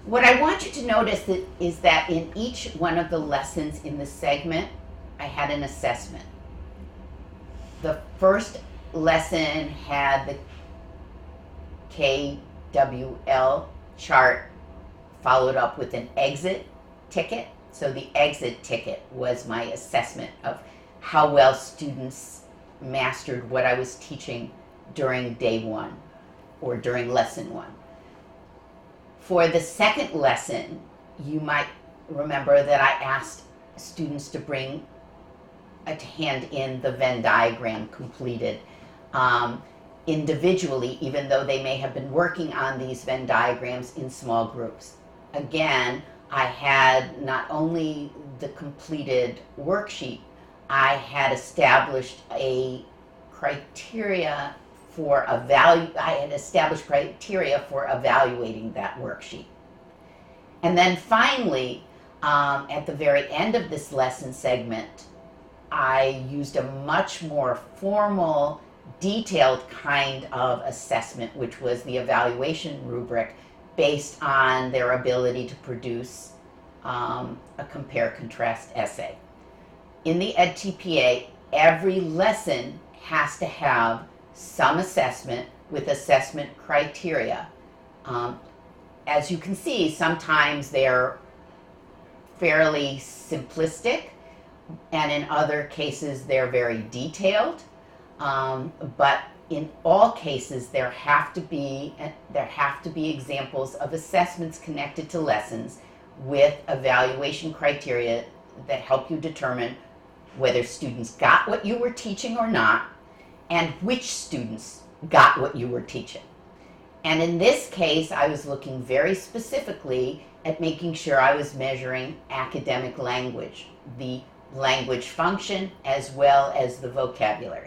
What I want you to notice is that in each one of the lessons in the segment, I had an assessment. The first lesson had the KWL chart followed up with an exit ticket. So the exit ticket was my assessment of how well students mastered what I was teaching during day one or during lesson one. For the second lesson, you might remember that I asked students to hand in the Venn diagram completed individually, even though they may have been working on these Venn diagrams in small groups. Again, I had not only the completed worksheet, I had established a criteria for evaluating that worksheet. And then finally, at the very end of this lesson segment, I used a much more formal, detailed kind of assessment, which was the evaluation rubric based on their ability to produce a compare-contrast essay. In the ALedTPA, every lesson has to have some assessment with assessment criteria. As you can see, sometimes they're fairly simplistic, and in other cases they're very detailed. But in all cases, there have to be examples of assessments connected to lessons with evaluation criteria that help you determine whether students got what you were teaching or not, and which students got what you were teaching. And in this case, I was looking very specifically at making sure I was measuring academic language, the language function as well as the vocabulary.